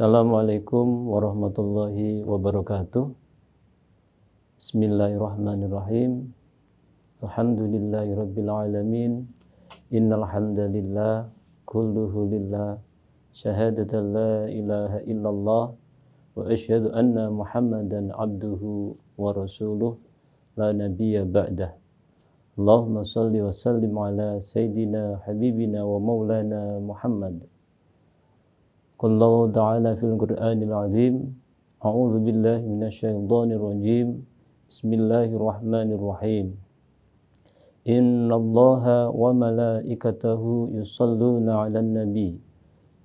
Assalamualaikum warahmatullahi wabarakatuh. Bismillahirrahmanirrahim. Alhamdulillahirabbil alamin. Innal hamdalillah kulluhu lillah. Syahadatan la ilaha illallah wa asyhadu anna Muhammadan abduhu wa rasuluh la nabiyya ba'dah. Allahumma shalli wa sallim ala sayyidina habibina wa maulana Muhammad. Qala ta'ala fil Qur'anil azim. A'udzu billahi minasyaitonir rajim. Bismillahirrahmanirrahim. Innallaha wa malaikatahu yusholluna 'alan nabi.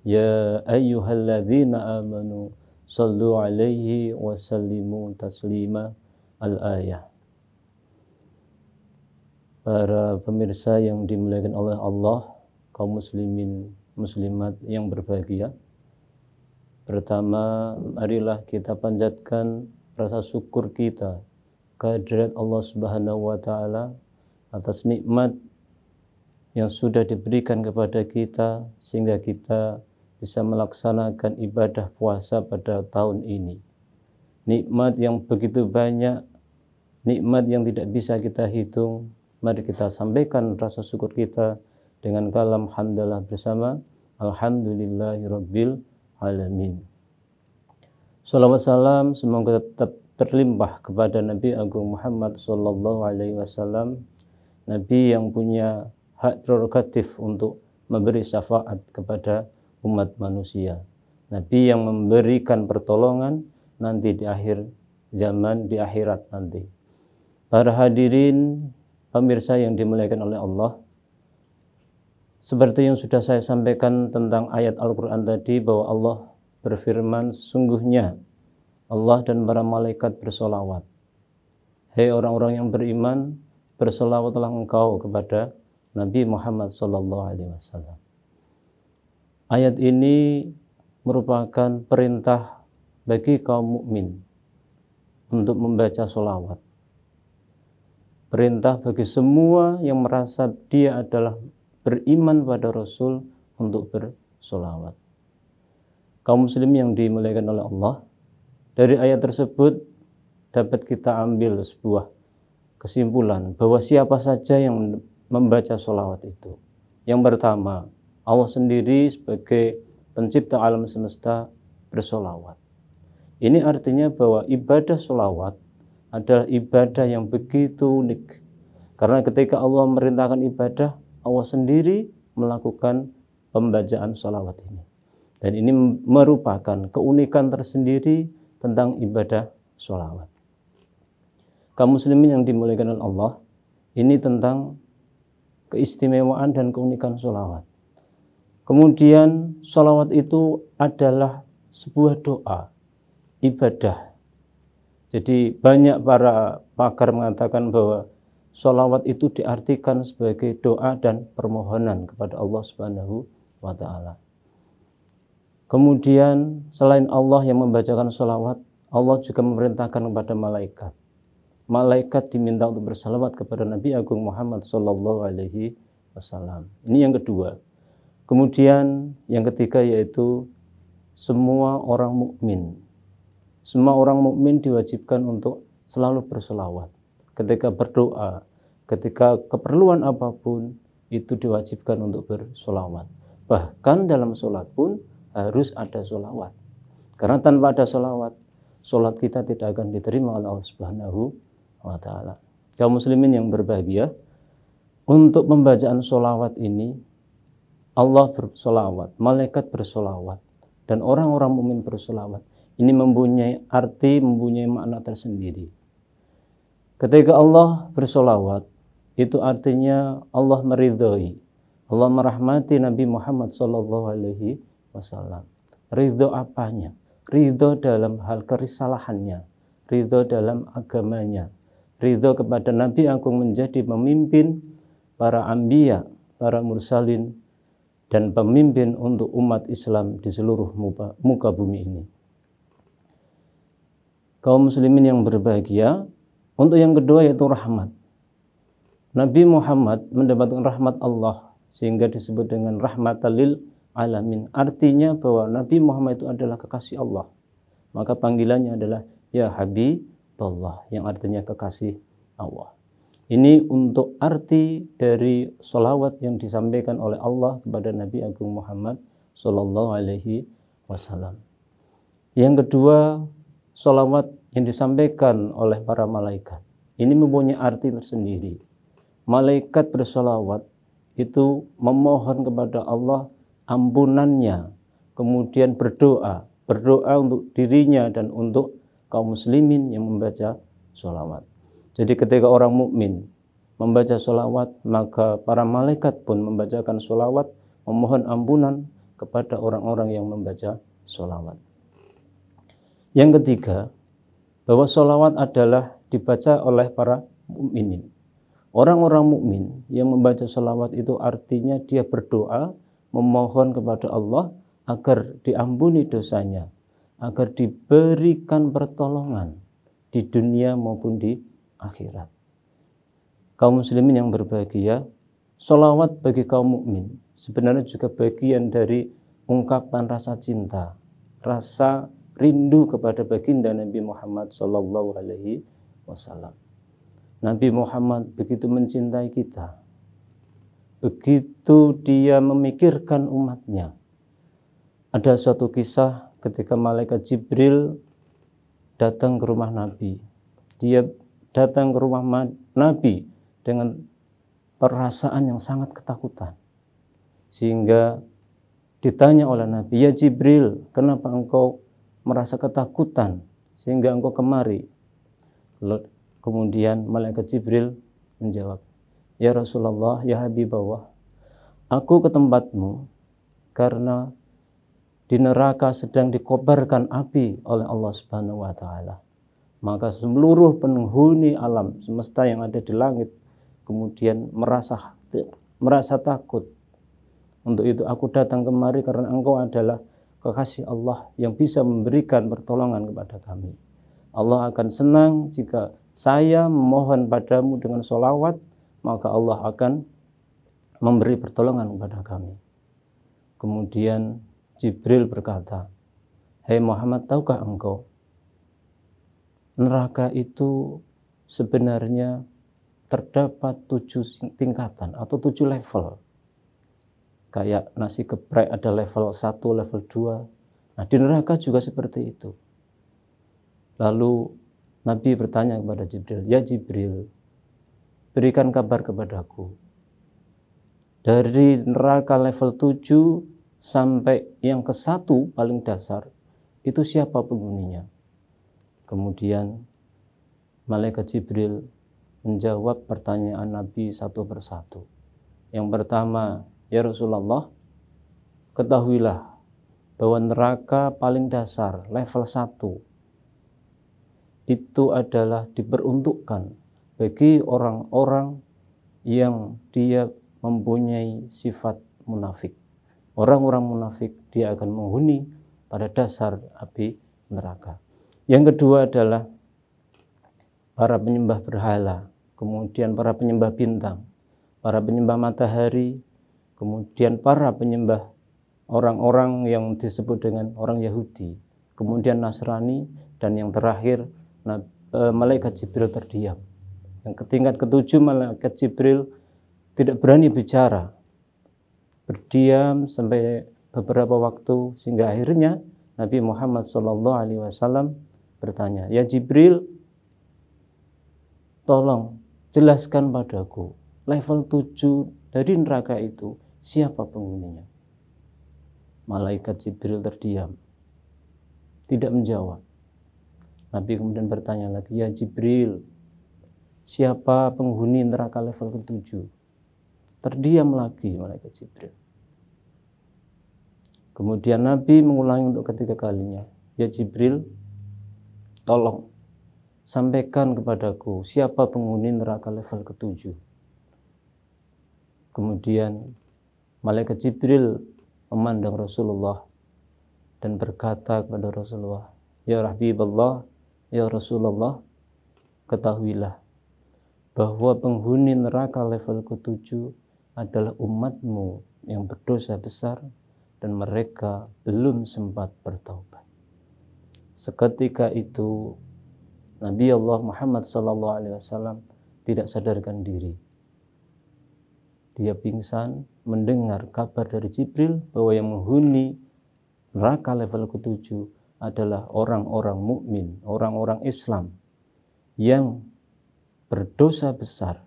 Ya ayyuhalladzina amanu shallu 'alaihi wa sallimu taslima. Al-ayah. Para pemirsa yang dimuliakan oleh Allah, kaum muslimin muslimat yang berbahagia. Pertama, marilah kita panjatkan rasa syukur kita kehadirat Allah Subhanahu wa taala atas nikmat yang sudah diberikan kepada kita sehingga kita bisa melaksanakan ibadah puasa pada tahun ini. Nikmat yang begitu banyak, nikmat yang tidak bisa kita hitung. Mari kita sampaikan rasa syukur kita dengan kalam hamdalah bersama. Alhamdulillahirabbil alamin. Salawat salam semoga tetap terlimpah kepada Nabi Agung Muhammad sallallahu alaihi wasallam, Nabi yang punya hak prerogatif untuk memberi syafaat kepada umat manusia, Nabi yang memberikan pertolongan nanti di akhir zaman, di akhirat nanti. Para hadirin pemirsa yang dimuliakan oleh Allah, seperti yang sudah saya sampaikan tentang ayat Al-Quran tadi, bahwa Allah berfirman, sungguhnya Allah dan para malaikat bersolawat. Hei orang-orang yang beriman, bersolawatlah engkau kepada Nabi Muhammad SAW. Ayat ini merupakan perintah bagi kaum mukmin untuk membaca solawat. Perintah bagi semua yang merasa dia adalah beriman pada Rasul untuk bersolawat. Kaum muslim yang dimuliakan oleh Allah, dari ayat tersebut dapat kita ambil sebuah kesimpulan bahwa siapa saja yang membaca solawat itu. Yang pertama, Allah sendiri sebagai pencipta alam semesta bersolawat. Ini artinya bahwa ibadah solawat adalah ibadah yang begitu unik. Karena ketika Allah merintahkan ibadah, Allah sendiri melakukan pembacaan solawat ini. Dan ini merupakan keunikan tersendiri tentang ibadah solawat. Kaum muslimin yang dimuliakan oleh Allah, ini tentang keistimewaan dan keunikan solawat. Kemudian solawat itu adalah sebuah doa, ibadah. Jadi banyak para pakar mengatakan bahwa solawat itu diartikan sebagai doa dan permohonan kepada Allah Subhanahu wa ta'ala. Kemudian selain Allah yang membacakan solawat, Allah juga memerintahkan kepada malaikat. Malaikat diminta untuk bersalawat kepada Nabi Agung Muhammad sallallahu alaihi wasallam. Ini yang kedua. Kemudian yang ketiga yaitu semua orang mukmin. Semua orang mukmin diwajibkan untuk selalu bersolawat. Ketika berdoa, ketika keperluan apapun, itu diwajibkan untuk bersolawat. Bahkan dalam sholat pun harus ada solawat. Karena tanpa ada solawat, sholat kita tidak akan diterima oleh Allah Subhanahu wa ta'ala. Kaum muslimin yang berbahagia, untuk pembacaan solawat ini, Allah bersolawat, malaikat bersolawat, dan orang-orang mukmin bersolawat. Ini mempunyai arti, mempunyai makna tersendiri. Ketika Allah bersolawat, itu artinya Allah meridhoi, Allah merahmati Nabi Muhammad SAW. Ridho apanya? Ridho dalam hal kerisalahannya, ridho dalam agamanya, ridho kepada Nabi Agung menjadi pemimpin para anbiya, para mursalin, dan pemimpin untuk umat Islam di seluruh muka bumi ini. Kaum muslimin yang berbahagia, untuk yang kedua yaitu rahmat. Nabi Muhammad mendapatkan rahmat Allah sehingga disebut dengan rahmatal lil alamin. Artinya bahwa Nabi Muhammad itu adalah kekasih Allah. Maka panggilannya adalah ya Habiballah, yang artinya kekasih Allah. Ini untuk arti dari sholawat yang disampaikan oleh Allah kepada Nabi Agung Muhammad Sallallahu Alaihi Wasallam. Yang kedua, sholawat yang disampaikan oleh para malaikat. Ini mempunyai arti tersendiri. Malaikat bersolawat itu memohon kepada Allah ampunannya, kemudian berdoa untuk dirinya dan untuk kaum muslimin yang membaca sholawat. Jadi ketika orang mukmin membaca sholawat, maka para malaikat pun membacakan sholawat, memohon ampunan kepada orang-orang yang membaca sholawat. Yang ketiga, bahwa sholawat adalah dibaca oleh para mukminin. Orang-orang mukmin yang membaca sholawat itu artinya dia berdoa, memohon kepada Allah agar diampuni dosanya, agar diberikan pertolongan di dunia maupun di akhirat. Kaum muslimin yang berbahagia, sholawat bagi kaum mukmin sebenarnya juga bagian dari ungkapan rasa cinta, rasa rindu kepada baginda Nabi Muhammad Sallallahu Alaihi Wasallam. Nabi Muhammad begitu mencintai kita, begitu dia memikirkan umatnya. Ada suatu kisah ketika malaikat Jibril datang ke rumah Nabi. Dia datang ke rumah Nabi dengan perasaan yang sangat ketakutan. Sehingga ditanya oleh Nabi, ya Jibril, kenapa engkau merasa ketakutan sehingga engkau kemari? Kemudian malaikat Jibril menjawab, ya Rasulullah, ya Habiballah, aku ke tempatmu karena di neraka sedang dikobarkan api oleh Allah Subhanahu wa taala. Maka seluruh penghuni alam semesta yang ada di langit kemudian merasa takut. Untuk itu aku datang kemari karena engkau adalah kekasih Allah yang bisa memberikan pertolongan kepada kami. Allah akan senang jika saya memohon padamu dengan sholawat, maka Allah akan memberi pertolongan kepada kami. Kemudian Jibril berkata, hai Muhammad, tahukah engkau neraka itu sebenarnya terdapat 7 tingkatan atau 7 level. Kayak nasi geprek ada level 1, level 2. Nah, di neraka juga seperti itu. Lalu Nabi bertanya kepada Jibril, ya Jibril, berikan kabar kepadaku. Dari neraka level 7 sampai yang ke-1 paling dasar, itu siapa penghuninya? Kemudian malaikat Jibril menjawab pertanyaan Nabi satu persatu. Yang pertama, ya Rasulullah, ketahuilah bahwa neraka paling dasar, level 1, itu adalah diperuntukkan bagi orang-orang yang dia mempunyai sifat munafik. Orang-orang munafik dia akan menghuni pada dasar api neraka. Yang kedua adalah para penyembah berhala, kemudian para penyembah bintang, para penyembah matahari, kemudian para penyembah orang-orang yang disebut dengan orang Yahudi, kemudian Nasrani, dan yang terakhir malaikat Jibril terdiam. Yang tingkat ke-7, malaikat Jibril tidak berani bicara, berdiam sampai beberapa waktu, sehingga akhirnya Nabi Muhammad SAW bertanya, ya Jibril, tolong jelaskan padaku level 7 dari neraka itu siapa penghuninya. Malaikat Jibril terdiam, tidak menjawab. Nabi kemudian bertanya lagi, ya Jibril, siapa penghuni neraka level ke-7? Terdiam lagi malaikat Jibril. Kemudian Nabi mengulangi untuk ketiga kalinya, ya Jibril, tolong sampaikan kepadaku siapa penghuni neraka level ke-7. Kemudian malaikat Jibril memandang Rasulullah dan berkata kepada Rasulullah, ya Habiballah, ya Rasulullah, ketahuilah bahwa penghuni neraka level ke-7 adalah umatmu yang berdosa besar dan mereka belum sempat bertaubat. Seketika itu Nabi Allah Muhammad SAW tidak sadarkan diri. Dia pingsan mendengar kabar dari Jibril bahwa yang menghuni neraka level ke-7 adalah orang-orang mukmin, orang-orang Islam yang berdosa besar,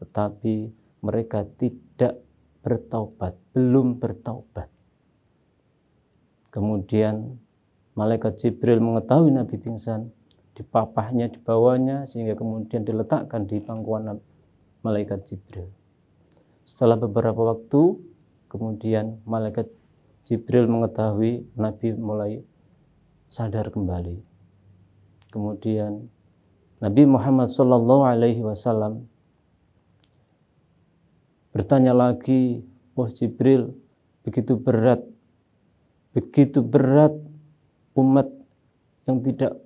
tetapi mereka tidak bertaubat, belum bertaubat. Kemudian malaikat Jibril mengetahui Nabi pingsan, dipapahnya, dibawanya, sehingga kemudian diletakkan di pangkuan malaikat Jibril. Setelah beberapa waktu, kemudian malaikat Jibril mengetahui Nabi mulai sadar kembali. Kemudian Nabi Muhammad SAW bertanya lagi, "Wah Jibril, begitu berat umat yang tidak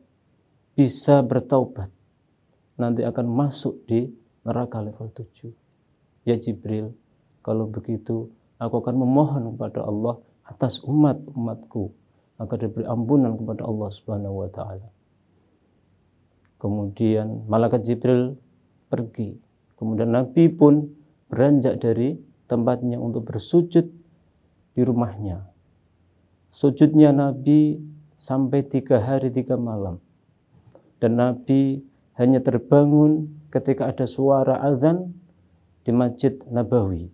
bisa bertaubat, nanti akan masuk di neraka level 7. Ya Jibril, kalau begitu aku akan memohon kepada Allah atas umatku agar diberi ampunan kepada Allah Subhanahu wa taala." Kemudian malaikat Jibril pergi. Kemudian Nabi pun beranjak dari tempatnya untuk bersujud di rumahnya. Sujudnya Nabi sampai 3 hari 3 malam. Dan Nabi hanya terbangun ketika ada suara azan di Masjid Nabawi.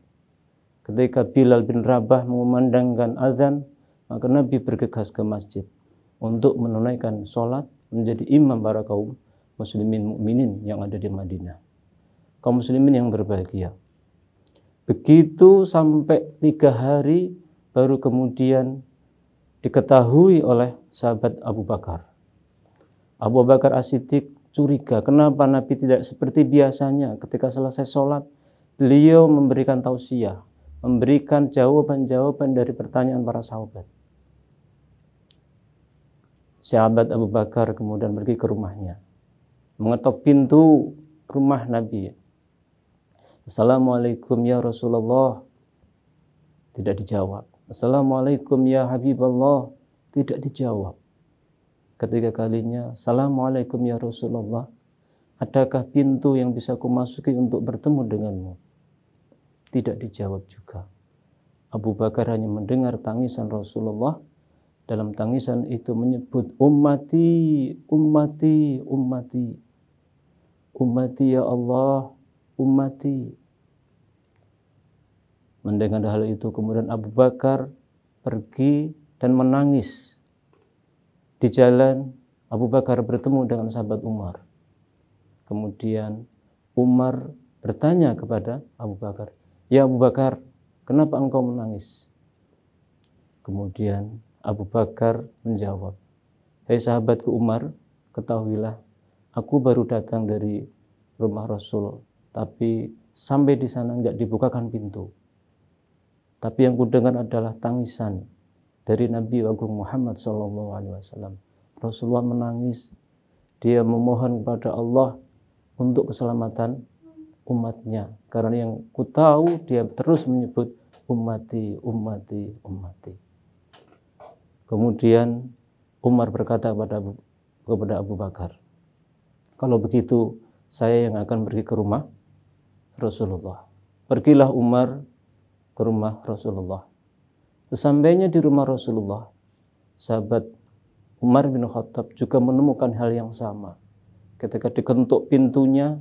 Ketika Bilal bin Rabah mengumandangkan azan, maka Nabi bergegas ke masjid untuk menunaikan sholat, menjadi imam para kaum muslimin mukminin yang ada di Madinah. Kaum muslimin yang berbahagia. Begitu sampai 3 hari baru kemudian diketahui oleh sahabat Abu Bakar. Abu Bakar As-Siddiq curiga, kenapa Nabi tidak seperti biasanya ketika selesai sholat, beliau memberikan tausiah, memberikan jawaban-jawaban dari pertanyaan para sahabat. Sahabat Abu Bakar kemudian pergi ke rumahnya, mengetok pintu rumah Nabi. "Assalamualaikum ya Rasulullah." Tidak dijawab. "Assalamualaikum ya Habibullah." Tidak dijawab. Ketiga kalinya, "Assalamualaikum ya Rasulullah. Adakah pintu yang bisa kumasuki untuk bertemu denganmu?" Tidak dijawab juga. Abu Bakar hanya mendengar tangisan Rasulullah. Dalam tangisan itu menyebut, "Ummati, ummati, ummati. Ummati ya Allah, ummati." Mendengar hal itu, kemudian Abu Bakar pergi dan menangis. Di jalan, Abu Bakar bertemu dengan sahabat Umar. Kemudian Umar bertanya kepada Abu Bakar, "Ya Abu Bakar, kenapa engkau menangis?" Kemudian Abu Bakar menjawab, "Hei sahabatku Umar, ketahuilah, aku baru datang dari rumah Rasul, tapi sampai di sana enggak dibukakan pintu. Tapi yang kudengar adalah tangisan dari Nabi Agung Muhammad SAW. Rasulullah menangis, dia memohon kepada Allah untuk keselamatan umatnya. Karena yang ku tahu dia terus menyebut ummati, ummati, ummati." Kemudian Umar berkata kepada Abu Bakar, "Kalau begitu saya yang akan pergi ke rumah Rasulullah." Pergilah Umar ke rumah Rasulullah. Sesampainya di rumah Rasulullah, sahabat Umar bin Khattab juga menemukan hal yang sama. Ketika diketuk pintunya,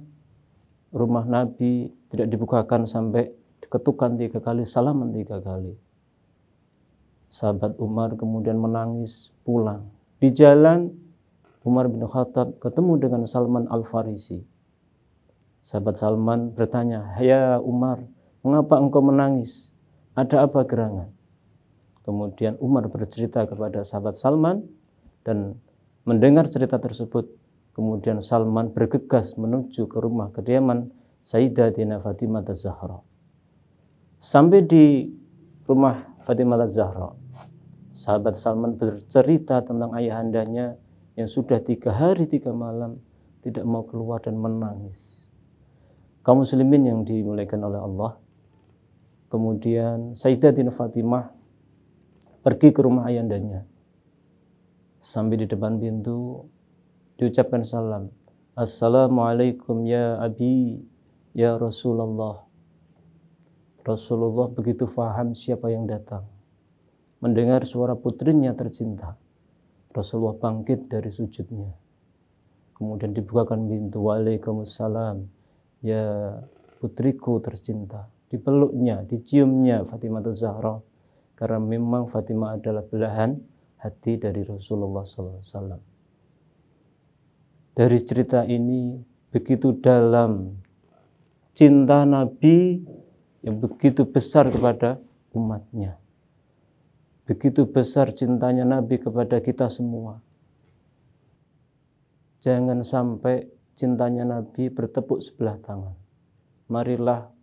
rumah Nabi tidak dibukakan sampai diketukkan 3 kali, salaman 3 kali. Sahabat Umar kemudian menangis pulang. Di jalan, Umar bin Khattab ketemu dengan Salman Al-Farisi. Sahabat Salman bertanya, "Ya Umar, mengapa engkau menangis? Ada apa gerangan?" Kemudian Umar bercerita kepada sahabat Salman, dan mendengar cerita tersebut, kemudian Salman bergegas menuju ke rumah kediaman Sayyidatina Fatimah Az-Zahra. Sampai di rumah Fatimah Az-Zahra, sahabat Salman bercerita tentang ayahandanya yang sudah 3 hari 3 malam tidak mau keluar dan menangis. Kaum muslimin yang dimuliakan oleh Allah, kemudian Sayyidatina Fatimah pergi ke rumah ayandanya. Sampai di depan pintu diucapkan salam. Assalamualaikum ya abi, ya Rasulullah. Rasulullah begitu faham siapa yang datang. Mendengar suara putrinya tercinta, Rasulullah bangkit dari sujudnya. Kemudian dibukakan pintu. Waalaikumsalam ya putriku tercinta. Dipeluknya, diciumnya Fatimah Zahra, karena memang Fatimah adalah belahan hati dari Rasulullah SAW. Dari cerita ini begitu dalam cinta Nabi yang begitu besar kepada umatnya. Begitu besar cintanya Nabi kepada kita semua. Jangan sampai cintanya Nabi bertepuk sebelah tangan. Marilah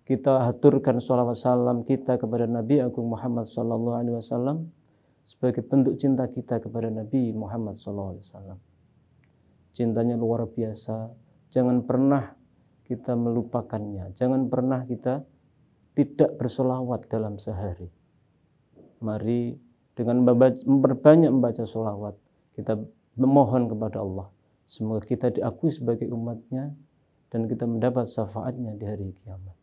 kita haturkan sholawat salam kita kepada Nabi Agung Muhammad SAW sebagai bentuk cinta kita kepada Nabi Muhammad SAW. Cintanya luar biasa. Jangan pernah kita melupakannya. Jangan pernah kita tidak bersolawat dalam sehari. Mari dengan memperbanyak membaca solawat, kita memohon kepada Allah. Semoga kita diakui sebagai umatnya dan kita mendapat syafaatnya di hari kiamat.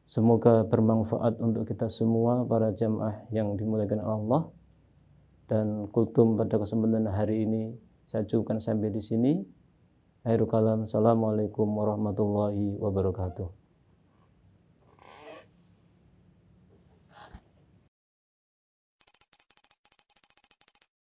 Semoga bermanfaat untuk kita semua, para jamaah yang dimuliakan Allah. Dan kultum pada kesempatan hari ini saya cukupkan sampai di sini. Akhirul kalam. Assalamualaikum warahmatullahi wabarakatuh.